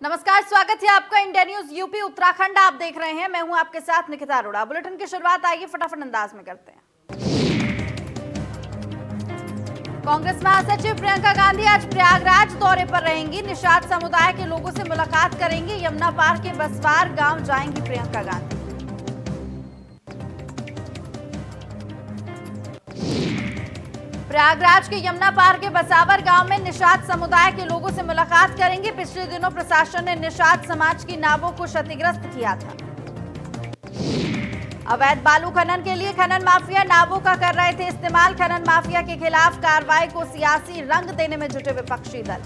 नमस्कार, स्वागत है आपका इंडिया न्यूज यूपी उत्तराखंड। आप देख रहे हैं, मैं हूं आपके साथ निकिता अरोड़ा। बुलेटिन की शुरुआत आइए फटाफट अंदाज में करते हैं। कांग्रेस महासचिव प्रियंका गांधी आज प्रयागराज दौरे पर रहेंगी। निषाद समुदाय के लोगों से मुलाकात करेंगी। यमुना पार के बसवार गांव जाएंगी प्रियंका गांधी। प्रयागराज के यमुना पार के बसावर गांव में निषाद समुदाय के लोगों से मुलाकात करेंगे। पिछले दिनों प्रशासन ने निषाद समाज की नावों को क्षतिग्रस्त किया था। अवैध बालू खनन के लिए खनन माफिया नावों का कर रहे थे इस्तेमाल। खनन माफिया के खिलाफ कार्रवाई को सियासी रंग देने में जुटे विपक्षी दल।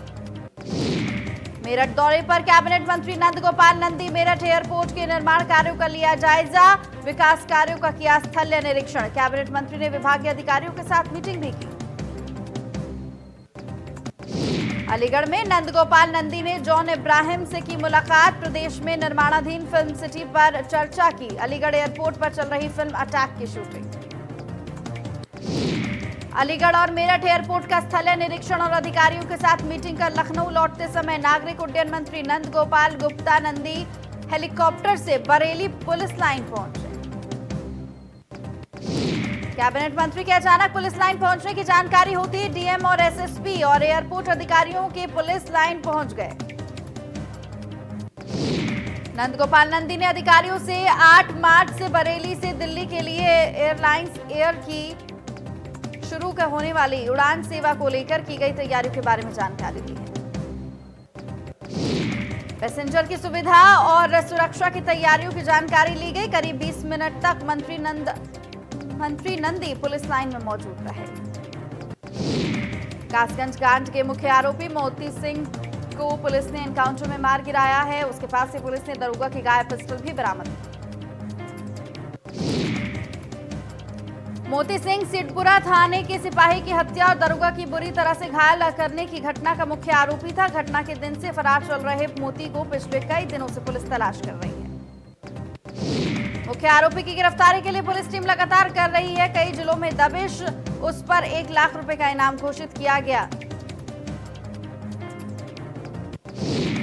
मेरठ दौरे पर कैबिनेट मंत्री नंद गोपाल नंदी। मेरठ एयरपोर्ट के निर्माण कार्यों का लिया जायजा। विकास कार्यों का किया स्थलीय निरीक्षण। कैबिनेट मंत्री ने विभागीय अधिकारियों के साथ मीटिंग भी की। अलीगढ़ में नंद गोपाल नंदी ने जॉन इब्राहिम से की मुलाकात। प्रदेश में निर्माणाधीन फिल्म सिटी पर चर्चा की। अलीगढ़ एयरपोर्ट पर चल रही फिल्म अटैक की शूटिंग। अलीगढ़ और मेरठ एयरपोर्ट का स्थलीय निरीक्षण और अधिकारियों के साथ मीटिंग कर लखनऊ लौटते समय नागरिक उड्डयन मंत्री नंद गोपाल गुप्ता नंदी हेलीकॉप्टर से बरेली पुलिस लाइन पहुंचे। कैबिनेट मंत्री के अचानक पुलिस लाइन पहुंचने की जानकारी होती ही डीएम और एसएसपी और एयरपोर्ट अधिकारियों के पुलिस लाइन पहुंच गए। नंद गोपाल नंदी ने अधिकारियों से 8 मार्च से बरेली से दिल्ली के लिए एयरलाइंस एयर की शुरू होने वाली उड़ान सेवा को लेकर की गई तैयारियों के बारे में जानकारी दी है। पैसेंजर की सुविधा और सुरक्षा की तैयारियों की जानकारी ली गई। करीब 20 मिनट तक मंत्री नंदी पुलिस लाइन में मौजूद रहे। कासगंज कांड के मुख्य आरोपी मोती सिंह को पुलिस ने एनकाउंटर में मार गिराया है। उसके पास से पुलिस ने दरोगा की गायब पिस्टल भी बरामद की। मोती सिंह सिडपुरा थाने के सिपाही की हत्या और दरोगा की बुरी तरह से घायल करने की घटना का मुख्य आरोपी था। घटना के दिन से फरार चल रहे मोती को पिछले कई दिनों से पुलिस तलाश कर रही है। मुख्य आरोपी की गिरफ्तारी के लिए पुलिस टीम लगातार कर रही है। कई जिलों में दबिश, उस पर 1 लाख रुपए का इनाम घोषित किया गया।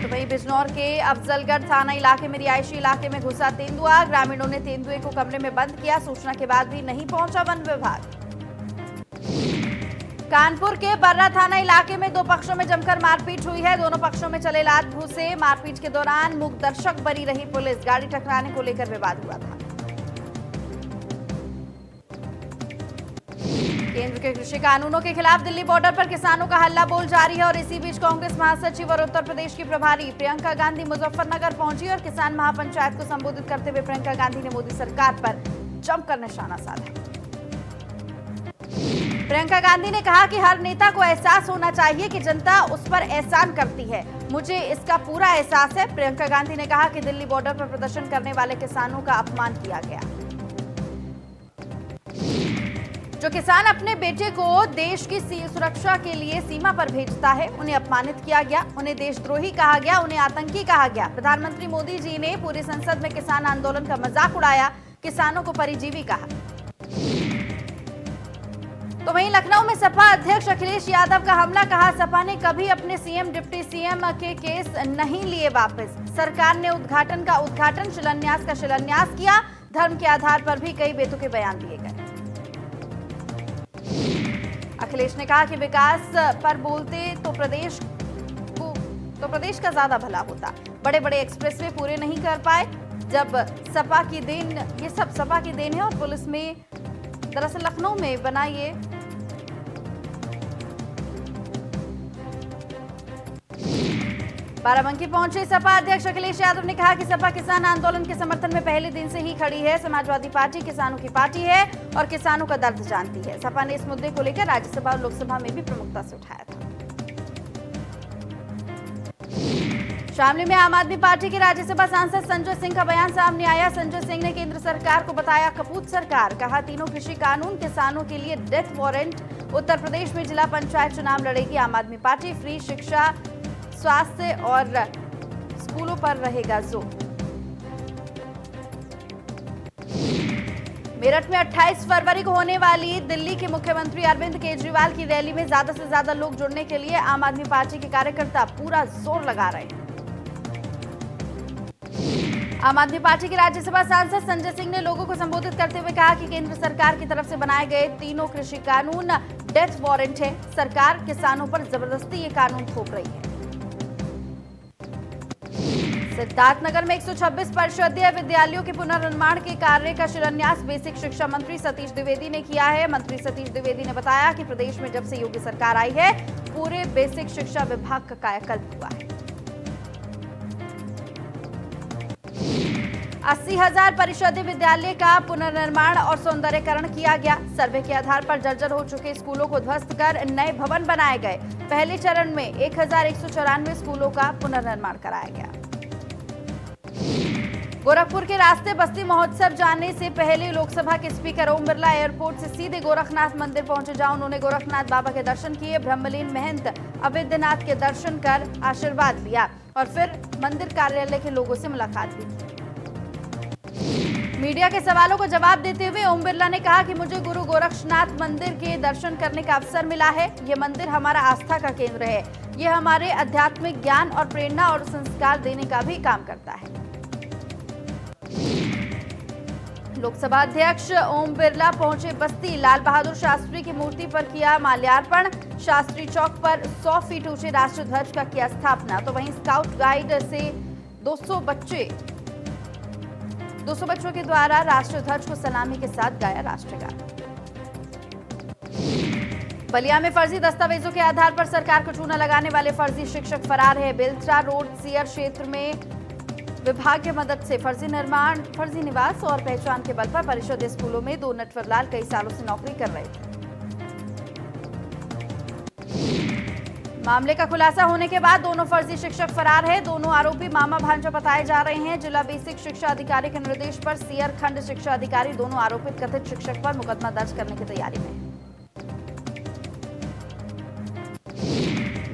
तो वहीं बिजनौर के अफजलगढ़ थाना इलाके में रिहायशी इलाके में घुसा तेंदुआ। ग्रामीणों ने तेंदुए को कमरे में बंद किया। सूचना के बाद भी नहीं पहुंचा वन विभाग। कानपुर के बर्रा थाना इलाके में 2 पक्षों में जमकर मारपीट हुई है। दोनों पक्षों में चले लात भूसे। मारपीट के दौरान मूक दर्शक बनी रही पुलिस। गाड़ी टकराने को लेकर विवाद हुआ था। केंद्र के कृषि कानूनों के खिलाफ दिल्ली बॉर्डर पर किसानों का हल्ला बोल जारी है और इसी बीच कांग्रेस महासचिव और उत्तर प्रदेश की प्रभारी प्रियंका गांधी मुजफ्फरनगर पहुंची और किसान महापंचायत को संबोधित करते हुए प्रियंका गांधी ने मोदी सरकार पर जमकर निशाना साधा। प्रियंका गांधी ने कहा कि हर नेता को एहसास होना चाहिए कि जनता उस पर एहसान करती है। मुझे इसका पूरा एहसास है। प्रियंका गांधी ने कहा कि दिल्ली बॉर्डर पर प्रदर्शन करने वाले किसानों का अपमान किया गया। जो किसान अपने बेटे को देश की सुरक्षा के लिए सीमा पर भेजता है, उन्हें अपमानित किया गया, उन्हें देशद्रोही कहा गया, उन्हें आतंकी कहा गया। प्रधानमंत्री मोदी जी ने पूरी संसद में किसान आंदोलन का मजाक उड़ाया, किसानों को परजीवी कहा। तो वहीं लखनऊ में सपा अध्यक्ष अखिलेश यादव का हमला। कहा, सपा ने कभी अपने सीएम डिप्टी सीएम के केस नहीं लिए वापस। सरकार ने उद्घाटन का उद्घाटन, शिलान्यास का शिलान्यास किया। धर्म के आधार पर भी कई बेतुके बयान दिए गए। अखिलेश ने कहा कि विकास पर बोलते तो प्रदेश का ज्यादा भला होता। बड़े बड़े एक्सप्रेसवे पूरे नहीं कर पाए। जब सपा की देन, ये सब सपा की देन है। और पुलिस में दरअसल लखनऊ में बना ये बाराबंकी पहुंचे सपा अध्यक्ष अखिलेश यादव ने कहा कि सपा किसान आंदोलन के समर्थन में पहले दिन से ही खड़ी है। समाजवादी पार्टी किसानों की पार्टी है और किसानों का दर्द जानती है। सपा ने इस मुद्दे को लेकर राज्यसभा और लोकसभा में भी प्रमुखता से उठाया था। शामली में आम आदमी पार्टी के राज्यसभा सांसद संजय सिंह का बयान सामने आया। संजय सिंह ने केंद्र सरकार को बताया कपूत सरकार। कहा, तीनों कृषि कानून किसानों के लिए डेथ वारंट। उत्तर प्रदेश में जिला पंचायत चुनाव लड़ेगी आम आदमी पार्टी। फ्री शिक्षा, स्वास्थ्य और स्कूलों पर रहेगा जोर। मेरठ में 28 फरवरी को होने वाली दिल्ली के मुख्यमंत्री अरविंद केजरीवाल की रैली में ज्यादा से ज्यादा लोग जुड़ने के लिए आम आदमी पार्टी के कार्यकर्ता पूरा जोर लगा रहे हैं। आम आदमी पार्टी के राज्यसभा सांसद संजय सिंह ने लोगों को संबोधित करते हुए कहा कि केंद्र सरकार की तरफ से बनाए गए तीनों कृषि कानून डेथ वारंट है। सरकार किसानों पर जबरदस्ती ये कानून थोप रही है। सिद्धार्थनगर में 126 परिषदीय विद्यालयों के पुनर्निर्माण के कार्य का शिलान्यास बेसिक शिक्षा मंत्री सतीश द्विवेदी ने किया है। मंत्री सतीश द्विवेदी ने बताया कि प्रदेश में जब से योगी सरकार आई है, पूरे बेसिक शिक्षा विभाग का कायाकल्प हुआ है। 80,000 परिषदीय विद्यालय का पुनर्निर्माण और सौंदर्यीकरण किया गया। सर्वे के आधार पर जर्जर हो चुके स्कूलों को ध्वस्त कर नए भवन बनाए गए। पहले चरण में 1,194 स्कूलों का पुनर्निर्माण कराया गया। गोरखपुर के रास्ते बस्ती महोत्सव जाने से पहले लोकसभा के स्पीकर ओम बिरला एयरपोर्ट से सीधे गोरखनाथ मंदिर पहुंचे। जहां उन्होंने गोरखनाथ बाबा के दर्शन किए, ब्रह्मलीन महंत अवैधनाथ के दर्शन कर आशीर्वाद लिया और फिर मंदिर कार्यालय के लोगों से मुलाकात भी की। मीडिया के सवालों को जवाब देते हुए ओम बिरला ने कहा कि मुझे गुरु गोरखनाथ मंदिर के दर्शन करने का अवसर मिला है। ये मंदिर हमारा आस्था का केंद्र है। ये हमारे आध्यात्मिक ज्ञान और प्रेरणा और संस्कार देने का भी काम करता है। लोकसभा अध्यक्ष ओम बिरला पहुंचे बस्ती। लाल बहादुर शास्त्री की मूर्ति पर किया माल्यार्पण। शास्त्री चौक पर 100 फीट ऊंचे राष्ट्रीय ध्वज का किया स्थापना। तो वहीं स्काउट गाइड से 200 बच्चों के द्वारा राष्ट्रीय ध्वज को सलामी के साथ गाया राष्ट्रगान। बलिया में फर्जी दस्तावेजों के आधार पर सरकार को चूना लगाने वाले फर्जी शिक्षक फरार है। बेलत्रा रोड सियर क्षेत्र में विभाग की मदद से फर्जी निर्माण, फर्जी निवास और पहचान के बल पर परिषदीय स्कूलों में 2 नटवरलाल कई सालों से नौकरी कर रहे थे। मामले का खुलासा होने के बाद दोनों फर्जी शिक्षक फरार है। दोनों आरोपी मामा भांजा बताए जा रहे हैं। जिला बेसिक शिक्षा अधिकारी के निर्देश पर सियर खंड शिक्षा अधिकारी दोनों आरोपित कथित शिक्षक पर मुकदमा दर्ज करने की तैयारी में है।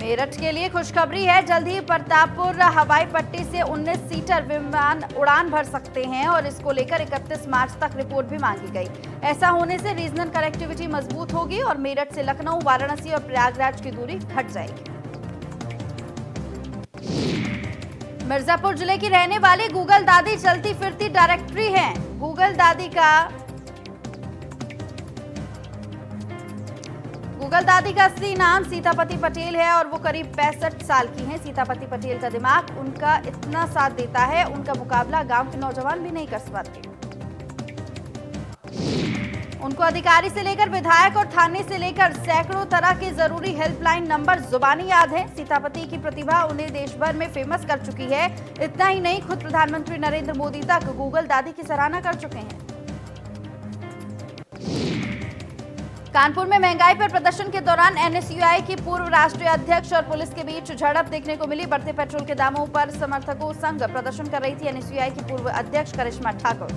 मेरठ के लिए खुशखबरी है। जल्द ही प्रतापपुर हवाई पट्टी से 19 सीटर विमान उड़ान भर सकते हैं और इसको लेकर 31 मार्च तक रिपोर्ट भी मांगी गई। ऐसा होने से रीजनल कनेक्टिविटी मजबूत होगी और मेरठ से लखनऊ, वाराणसी और प्रयागराज की दूरी घट जाएगी। मिर्जापुर जिले की रहने वाली गूगल दादी चलती फिरती डायरेक्टरी है। गूगल दादी का असली नाम सीतापति पटेल है और वो करीब 65 साल की हैं। सीतापति पटेल का दिमाग उनका इतना साथ देता है, उनका मुकाबला गांव के नौजवान भी नहीं कर पाते। उनको अधिकारी से लेकर विधायक और थाने से लेकर सैकड़ों तरह के जरूरी हेल्पलाइन नंबर जुबानी याद है। सीतापति की प्रतिभा उन्हें देश भर में फेमस कर चुकी है। इतना ही नहीं, खुद प्रधानमंत्री नरेंद्र मोदी तक गूगल दादी की सराहना कर चुके हैं। कानपुर में महंगाई पर प्रदर्शन के दौरान एनएसयूआई की पूर्व राष्ट्रीय अध्यक्ष और पुलिस के बीच झड़प देखने को मिली। बढ़ते पेट्रोल के दामों पर समर्थकों संग प्रदर्शन कर रही थी एनएसयूआई की पूर्व अध्यक्ष करिश्मा ठाकुर।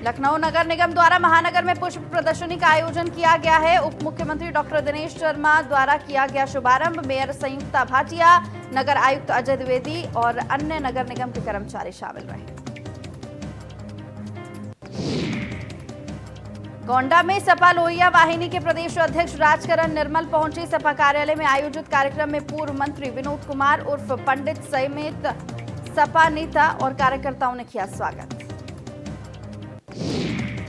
लखनऊ नगर निगम द्वारा महानगर में पुष्प प्रदर्शनी का आयोजन किया गया है। उप मुख्यमंत्री डॉक्टर दिनेश शर्मा द्वारा किया गया शुभारंभ। मेयर संयुक्ता भाटिया, नगर आयुक्त अजय द्विवेदी और अन्य नगर निगम के कर्मचारी शामिल रहे। गोंडा में सपा लोहिया वाहिनी के प्रदेश अध्यक्ष राजकरण निर्मल पहुंचे। सपा कार्यालय में आयोजित कार्यक्रम में पूर्व मंत्री विनोद कुमार उर्फ पंडित समेत सपा नेता और कार्यकर्ताओं ने किया स्वागत।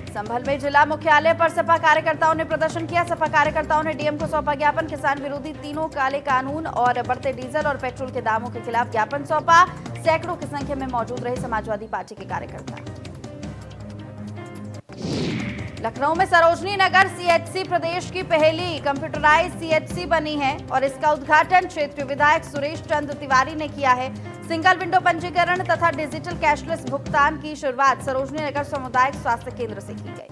संभल में जिला मुख्यालय पर सपा कार्यकर्ताओं ने प्रदर्शन किया। सपा कार्यकर्ताओं ने डीएम को सौंपा ज्ञापन। किसान विरोधी तीनों काले कानून और बढ़ते डीजल और पेट्रोल के दामों के खिलाफ ज्ञापन सौंपा। सैकड़ों की संख्या में मौजूद रहे समाजवादी पार्टी के कार्यकर्ता। लखनऊ में सरोजनी नगर सीएचसी प्रदेश की पहली कंप्यूटराइज सीएचसी बनी है और इसका उद्घाटन क्षेत्रीय विधायक सुरेश चंद्र तिवारी ने किया है। सिंगल विंडो पंजीकरण तथा डिजिटल कैशलेस भुगतान की शुरुआत सरोजनी नगर सामुदायिक स्वास्थ्य केंद्र से की गई।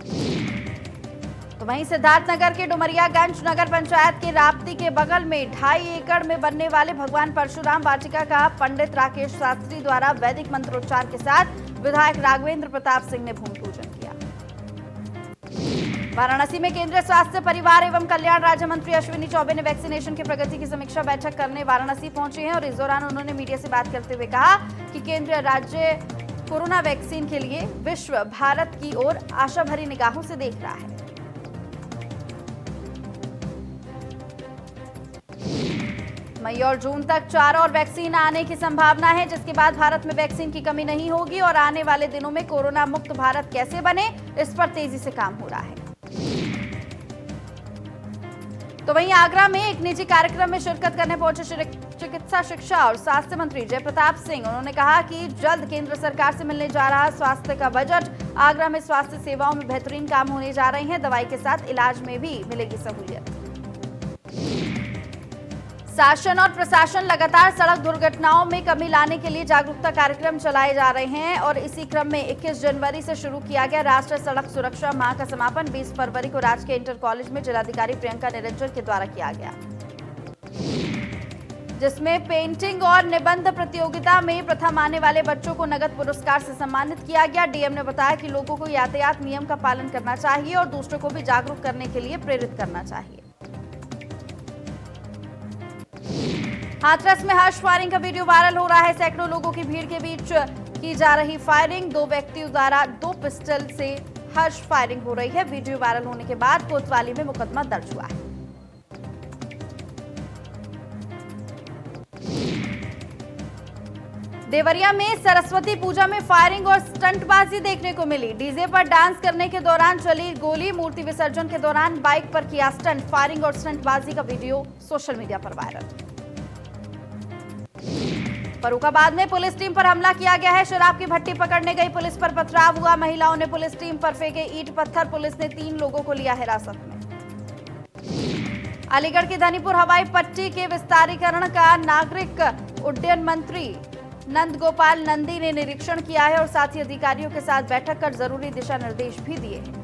तो वहीं सिद्धार्थनगर के डुमरियागंज नगर पंचायत के राप्ती के बगल में 2.5 एकड़ में बनने वाले भगवान परशुराम वाटिका का पंडित राकेश शास्त्री द्वारा वैदिक मंत्रोच्चार के साथ विधायक राघवेंद्र प्रताप सिंह ने भूमि पूजन किया। वाराणसी में केंद्रीय स्वास्थ्य, परिवार एवं कल्याण राज्य मंत्री अश्विनी चौबे ने वैक्सीनेशन की प्रगति की समीक्षा बैठक करने वाराणसी पहुंचे हैं और इस दौरान उन्होंने मीडिया से बात करते हुए कहा कि केंद्रीय राज्य कोरोना वैक्सीन के लिए विश्व भारत की ओर आशा भरी निगाहों से देख रहा है। मई और जून तक 4 और वैक्सीन आने की संभावना है, जिसके बाद भारत में वैक्सीन की कमी नहीं होगी और आने वाले दिनों में कोरोना मुक्त भारत कैसे बने, इस पर तेजी से काम हो रहा है। तो वहीं आगरा में एक निजी कार्यक्रम में शिरकत करने पहुंचे चिकित्सा, शिक्षा और स्वास्थ्य मंत्री जय प्रताप सिंह। उन्होंने कहा कि जल्द केंद्र सरकार से मिलने जा रहा स्वास्थ्य का बजट। आगरा में स्वास्थ्य सेवाओं में बेहतरीन काम होने जा रहे हैं, दवाई के साथ इलाज में भी मिलेगी सहूलियत। शासन और प्रशासन लगातार सड़क दुर्घटनाओं में कमी लाने के लिए जागरूकता कार्यक्रम चलाए जा रहे हैं और इसी क्रम में 21 जनवरी से शुरू किया गया राष्ट्रीय सड़क सुरक्षा माह का समापन 20 फरवरी को राजकीय इंटर कॉलेज में जिलाधिकारी प्रियंका निरंजन के द्वारा किया गया, जिसमें पेंटिंग और निबंध प्रतियोगिता में प्रथम आने वाले बच्चों को नगद पुरस्कार से सम्मानित किया गया। डीएम ने बताया कि लोगों को यातायात नियम का पालन करना चाहिए और दूसरों को भी जागरूक करने के लिए प्रेरित करना चाहिए। हाथरस में हर्ष फायरिंग का वीडियो वायरल हो रहा है। सैकड़ों लोगों की भीड़ के बीच की जा रही फायरिंग, 2 व्यक्तियों द्वारा 2 पिस्टल से हर्ष फायरिंग हो रही है। वीडियो वायरल होने के बाद कोतवाली में मुकदमा दर्ज हुआ है। देवरिया में सरस्वती पूजा में फायरिंग और स्टंटबाजी देखने को मिली। डीजे पर डांस करने के दौरान चली गोली, मूर्ति विसर्जन के दौरान बाइक पर किया स्टंट। फायरिंग और स्टंटबाजी का वीडियो सोशल मीडिया पर वायरल। फर्रुखाबाद में पुलिस टीम पर हमला किया गया है। शराब की भट्टी पकड़ने गई पुलिस पर पथराव हुआ। महिलाओं ने पुलिस टीम पर फेंके ईंट पत्थर। पुलिस ने 3 लोगों को लिया हिरासत में। अलीगढ़ की धनीपुर हवाई पट्टी के विस्तारीकरण का नागरिक उड्डयन मंत्री नंद गोपाल नंदी ने निरीक्षण किया है और साथ ही अधिकारियों के साथ बैठक कर जरूरी दिशा निर्देश भी दिए हैं।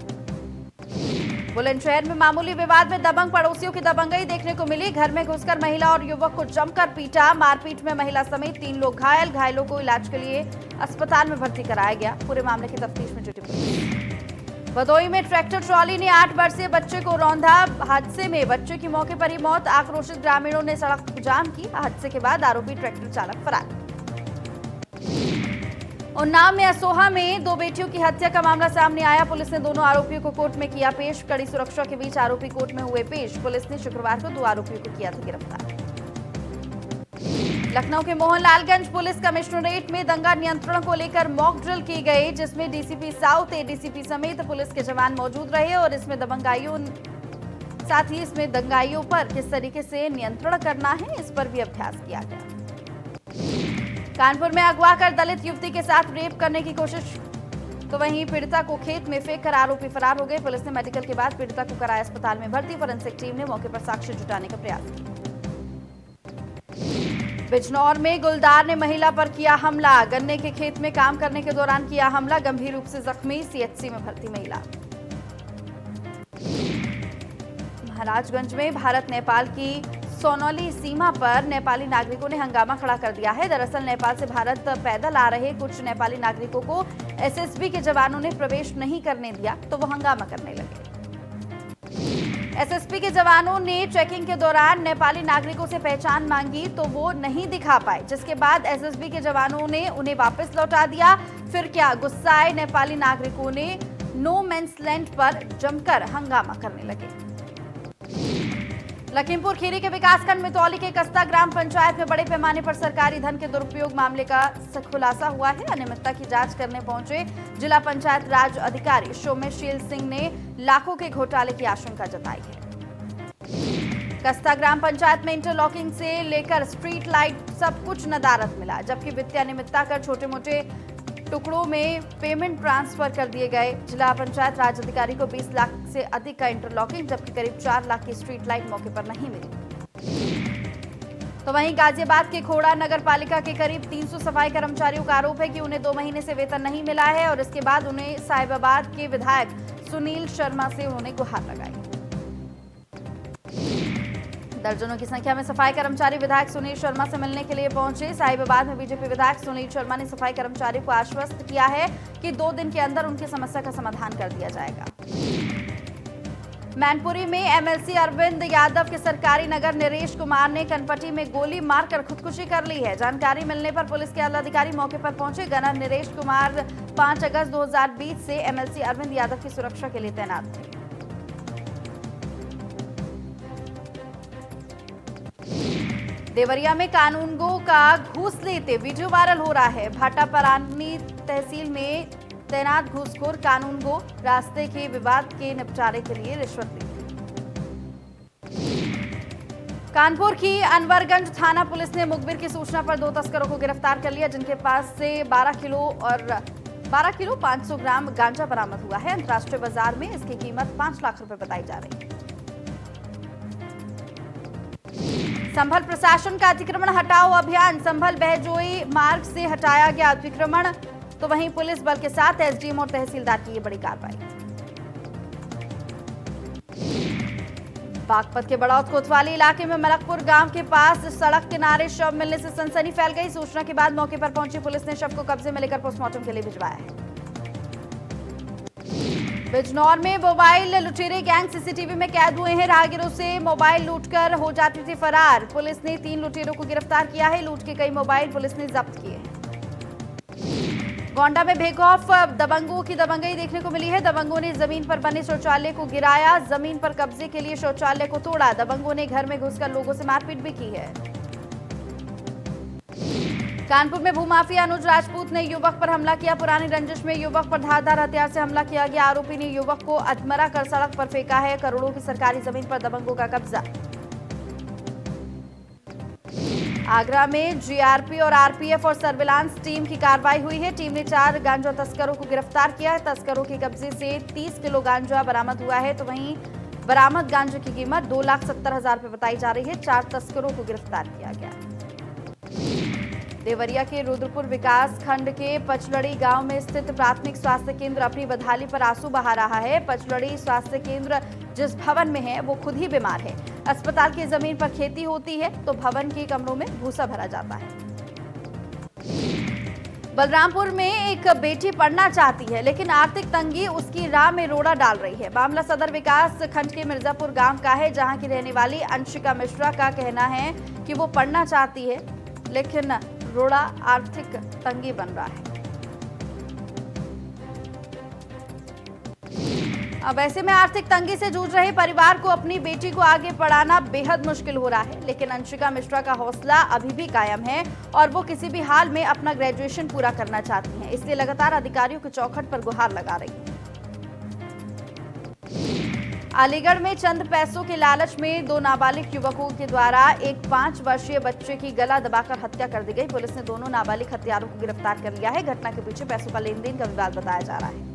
बुलंदशहर में मामूली विवाद में दबंग पड़ोसियों की दबंगई देखने को मिली। घर में घुसकर महिला और युवक को जमकर पीटा। मारपीट में महिला समेत 3 लोग घायल। घायलों को इलाज के लिए अस्पताल में भर्ती कराया गया। पूरे मामले की तफ्तीश में जुटी पुलिस। भदोही में ट्रैक्टर ट्रॉली ने 8 वर्षीय बच्चे को रौंदा। हादसे में बच्चे की मौके पर ही मौत। आक्रोशित ग्रामीणों ने सड़क जाम की। हादसे के बाद आरोपी ट्रैक्टर चालक फरार। उन्नाव में असोहा में 2 बेटियों की हत्या का मामला सामने आया। पुलिस ने दोनों आरोपियों को कोर्ट में किया पेश। कड़ी सुरक्षा के बीच आरोपी कोर्ट में हुए पेश। पुलिस ने शुक्रवार को 2 आरोपियों को किया था गिरफ्तार। लखनऊ के मोहनलालगंज पुलिस कमिश्नरेट में दंगा नियंत्रण को लेकर मॉक ड्रिल की गई, जिसमें डीसीपी साउथ, एडीसीपी समेत पुलिस के जवान मौजूद रहे और इसमें दंगाइयों पर किस तरीके से नियंत्रण करना है, इस पर भी अभ्यास किया गया। कानपुर में अगवा कर दलित युवती के साथ रेप करने की कोशिश, तो वहीं पीड़िता को खेत में फेंककर आरोपी फरार हो गए। पुलिस ने मेडिकल के बाद पीड़िता को कराया अस्पताल में भर्ती। फोरेंसिक टीम ने मौके पर साक्ष्य जुटाने का प्रयास किया। बिजनौर में गुलदार ने महिला पर किया हमला। गन्ने के खेत में काम करने के दौरान किया हमला। गंभीर रूप से जख्मी, सीएचसी में भर्ती महिला। महाराजगंज में भारत नेपाल की सोनौली सीमा पर नेपाली नागरिकों ने हंगामा खड़ा कर दिया है। दरअसल नेपाल से भारत पैदल आ रहे कुछ नेपाली नागरिकों को एसएसबी के जवानों ने प्रवेश नहीं करने दिया, तो वो हंगामा करने लगे। एसएसबी के जवानों ने चेकिंग के दौरान नेपाली नागरिकों से पहचान मांगी, तो वो नहीं दिखा पाए, जिसके बाद एसएसबी के जवानों ने उन्हें वापस लौटा दिया। फिर क्या गुस्साए नेपाली नागरिकों ने नो मेंस लैंड पर जमकर हंगामा करने लगे। लखीमपुर खीरी के विकासखंड मितौली के कस्ता ग्राम पंचायत में बड़े पैमाने पर सरकारी धन के दुरुपयोग मामले का खुलासा हुआ है। अनियमितता की जांच करने पहुंचे जिला पंचायत राज अधिकारी सौम्यशील सिंह ने लाखों के घोटाले की आशंका जताई है। कस्ता ग्राम पंचायत में इंटरलॉकिंग से लेकर स्ट्रीट लाइट सब कुछ नदारद मिला, जबकि वित्तीय अनियमितता कर छोटे मोटे टुकड़ों में पेमेंट ट्रांसफर कर दिए गए। जिला पंचायत राज अधिकारी को 20 लाख से अधिक का इंटरलॉकिंग, जबकि करीब 4 लाख की स्ट्रीट लाइट मौके पर नहीं मिली। तो वहीं गाजियाबाद के खोड़ा नगर पालिका के करीब 300 सफाई कर्मचारियों का आरोप है कि उन्हें 2 महीने से वेतन नहीं मिला है और इसके बाद उन्हें साहिबाबाद के विधायक सुनील शर्मा से उन्होंने गुहार लगाई। दर्जनों की संख्या में सफाई कर्मचारी विधायक सुनील शर्मा से मिलने के लिए पहुंचे। साहिबाबाद में बीजेपी विधायक सुनील शर्मा ने सफाई कर्मचारी को आश्वस्त किया है कि 2 दिन के अंदर उनकी समस्या का समाधान कर दिया जाएगा। मैनपुरी में एमएलसी अरविंद यादव के सरकारी नगर नरेश कुमार ने कनपटी में गोली मारकर खुदकुशी कर ली है। जानकारी मिलने पर पुलिस के आला अधिकारी मौके पर पहुंचे। गनर नरेश कुमार 5 अगस्त 2020 से एमएलसी अरविंद यादव की सुरक्षा के लिए तैनात थे। देवरिया में कानूनगो का घूस लेते वीडियो वायरल हो रहा है। भाटापरानी तहसील में तैनात घूसखोर कानूनगो रास्ते के विवाद के निपटारे के लिए रिश्वत ली। कानपुर की अनवरगंज थाना पुलिस ने मुखबिर की सूचना पर 2 तस्करों को गिरफ्तार कर लिया, जिनके पास से 12 किलो 500 ग्राम गांजा बरामद हुआ है। अंतर्राष्ट्रीय बाजार में इसकी कीमत 5 लाख रुपए बताई जा रही है। संभल प्रशासन का अतिक्रमण हटाओ अभियान। संभल बहजोई मार्ग से हटाया गया अतिक्रमण, तो वहीं पुलिस बल के साथ एसडीएम और तहसीलदार की ये बड़ी कार्रवाई। बागपत के बड़ौत कोतवाली इलाके में मलकपुर गांव के पास सड़क किनारे शव मिलने से सनसनी फैल गई। सूचना के बाद मौके पर पहुंची पुलिस ने शव को कब्जे में लेकर पोस्टमार्टम के लिए भिजवाया है। बिजनौर में मोबाइल लुटेरे गैंग सीसीटीवी में कैद हुए हैं। राहगीरों से मोबाइल लूटकर हो जाती थी फरार। पुलिस ने 3 लुटेरों को गिरफ्तार किया है। लूट के कई मोबाइल पुलिस ने जब्त किए हैं। गोंडा में बेखौफ दबंगों की दबंगई देखने को मिली है। दबंगों ने जमीन पर बने शौचालय को गिराया, जमीन पर कब्जे के लिए शौचालय को तोड़ा। दबंगों ने घर में घुसकर लोगों से मारपीट भी की है। कानपुर में भूमाफिया अनुज राजपूत ने युवक पर हमला किया। पुरानी रंजिश में युवक पर धारदार हथियार से हमला किया गया। आरोपी ने युवक को अधमरा कर सड़क पर फेंका है। करोड़ों की सरकारी जमीन पर दबंगों का कब्जा। आगरा में जीआरपी और आरपीएफ और सर्विलांस टीम की कार्रवाई हुई है। टीम ने 4 गांजा तस्करों को गिरफ्तार किया है। तस्करों के कब्जे से 30 किलो गांजा बरामद हुआ है, तो वहीं बरामद गांजे की कीमत 2,70,000 रुपए बताई जा रही है। 4 तस्करों को गिरफ्तार किया गया। देवरिया के रुद्रपुर विकास खंड के पचलड़ी गांव में स्थित प्राथमिक स्वास्थ्य केंद्र अपनी बदहाली पर आंसू बहा रहा है। पचलड़ी स्वास्थ्य केंद्र जिस भवन में है वो खुद ही बीमार है। अस्पताल की जमीन पर खेती होती है तो भवन के कमरों में भूसा भरा जाता है। बलरामपुर में एक बेटी पढ़ना चाहती है, लेकिन आर्थिक तंगी उसकी राह में रोड़ा डाल रही है। मामला सदर विकास खंड के मिर्जापुर गांव का है, जहां की रहने वाली अंशिका मिश्रा का कहना है कि वो पढ़ना चाहती है, लेकिन रोड़ा आर्थिक तंगी बन रहा है। अब ऐसे में आर्थिक तंगी से जूझ रहे परिवार को अपनी बेटी को आगे पढ़ाना बेहद मुश्किल हो रहा है। लेकिन अंशिका मिश्रा का हौसला अभी भी कायम है और वो किसी भी हाल में अपना ग्रेजुएशन पूरा करना चाहती हैं। इसलिए लगातार अधिकारियों के चौखट पर गुहार लगा रही हैं। अलीगढ़ में चंद पैसों के लालच में 2 नाबालिग युवकों के द्वारा एक 5 वर्षीय बच्चे की गला दबाकर हत्या कर दी गई। पुलिस ने दोनों नाबालिग हत्यारों को गिरफ्तार कर लिया है। घटना के पीछे पैसों का लेन-देन का विवाद बताया जा रहा है।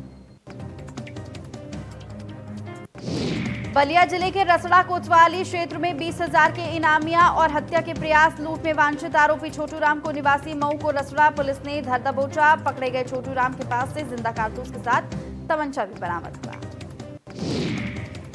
बलिया जिले के रसड़ा कोतवाली क्षेत्र में 20,000 के इनामिया और हत्या के प्रयास। लूट में वांछित आरोपी छोटू राम को निवासी मऊ को रसड़ा पुलिस ने धर दबोचा। पकड़े गए छोटू राम के पास से जिंदा कारतूस के साथ तमंचा भी बरामद हुआ।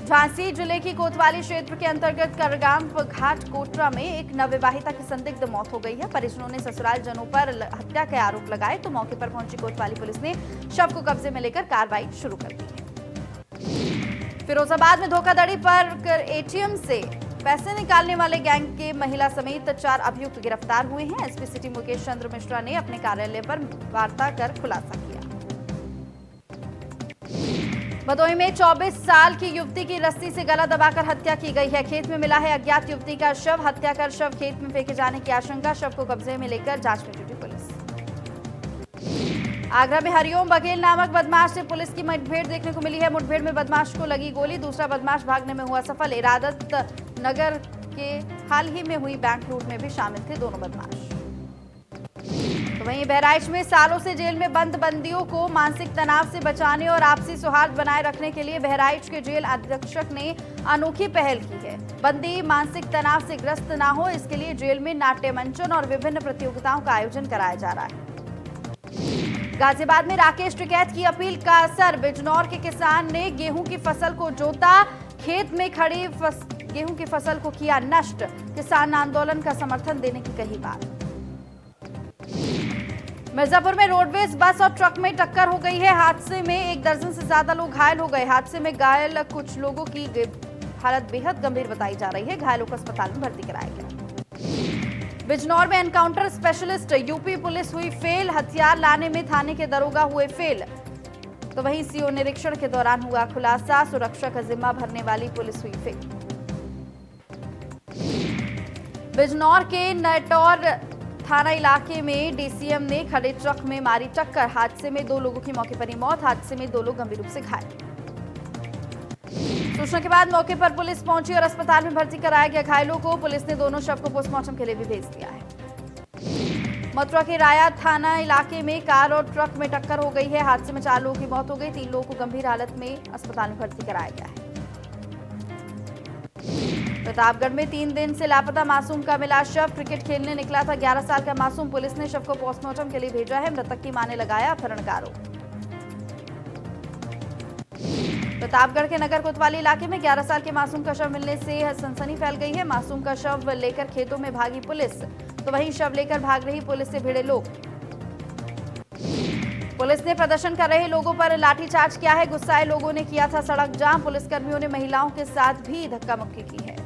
झांसी जिले की कोतवाली क्षेत्र के अंतर्गत करगाम घाट कोटरा में एक नवविवाहिता की संदिग्ध मौत हो गई है। परिजनों ने ससुराल जनों पर हत्या के आरोप लगाए, तो मौके पर पहुंची कोतवाली पुलिस ने शव को कब्जे में लेकर कार्रवाई शुरू कर दी है। फिरोजाबाद में धोखाधड़ी पर एटीएम से पैसे निकालने वाले गैंग के महिला समेत 4 अभियुक्त गिरफ्तार हुए हैं। एसपी सिटी मुकेश चंद्र मिश्रा ने अपने कार्यालय पर वार्ता कर खुलासा किया। भदोही में 24 साल की युवती की रस्सी से गला दबाकर हत्या की गई है। खेत में मिला है अज्ञात युवती का शव। हत्या कर शव खेत में फेंके जाने की आशंका। शव को कब्जे में लेकर जांच में जुटी पुलिस। आगरा में हरिओम बघेल नामक बदमाश से पुलिस की मुठभेड़ देखने को मिली है। मुठभेड़ में बदमाश को लगी गोली, दूसरा बदमाश भागने में हुआ सफल। इरादत नगर के हाल ही में हुई बैंक लूट में भी शामिल थे दोनों बदमाश। तो वहीं बहराइच में सालों से जेल में बंद बंदियों को मानसिक तनाव से बचाने और आपसी सौहार्द बनाए रखने के लिए बहराइच के जेल अधीक्षक ने अनोखी पहल की है। बंदी मानसिक तनाव से ग्रस्त ना हो, इसके लिए जेल में नाट्य मंचन और विभिन्न प्रतियोगिताओं का आयोजन कराया जा रहा है। गाजियाबाद में राकेश टिकैत की अपील का असर। बिजनौर के किसान ने गेहूं की फसल को जोता, खेत में खड़ी गेहूं की फसल को किया नष्ट। किसान आंदोलन का समर्थन देने की कही बात। मिर्जापुर में रोडवेज बस और ट्रक में टक्कर हो गई है। हादसे में 1 दर्जन से ज्यादा लोग घायल हो गए। हादसे में घायल कुछ लोगों की हालत बेहद गंभीर बताई जा रही है। घायलों को अस्पताल में भर्ती कराया गया। बिजनौर में एनकाउंटर स्पेशलिस्ट यूपी पुलिस हुई फेल। हथियार लाने में थाने के दरोगा हुए फेल। तो वहीं सीओ निरीक्षण के दौरान हुआ खुलासा। सुरक्षा का जिम्मा भरने वाली पुलिस हुई फेल। बिजनौर के नटौर थाना इलाके में डीसीएम ने खड़े ट्रक में मारी टक्कर। हादसे में 2 लोगों की मौके पर ही मौत। हादसे में 2 लोग गंभीर रूप से घायल। सूचना के बाद मौके पर पुलिस पहुंची और अस्पताल में भर्ती कराया गया घायलों को। पुलिस ने दोनों शव को पोस्टमार्टम के लिए भी भेज दिया है। मथुरा के राया थाना इलाके में कार और ट्रक में टक्कर हो गई है। हादसे में 4 लोगों की मौत हो गई। 3 लोगों को गंभीर हालत में अस्पताल में भर्ती कराया गया है। प्रतापगढ़ में 3 दिन से लापता मासूम का मिला शव। क्रिकेट खेलने निकला था 11 साल का मासूम। पुलिस ने शव को पोस्टमार्टम के लिए भेजा है। मृतक की मां ने लगाया अपहरण का आरोप। प्रतापगढ़ के नगर कोतवाली इलाके में 11 साल के मासूम का शव मिलने से सनसनी फैल गई है। मासूम का शव लेकर खेतों में भागी पुलिस, तो वहीं शव लेकर भाग रही पुलिस से भिड़े लोग। पुलिस ने प्रदर्शन कर रहे लोगों पर लाठीचार्ज किया है। गुस्साए लोगों ने किया था सड़क जाम। पुलिसकर्मियों ने महिलाओं के साथ भी धक्का मुक्की की है।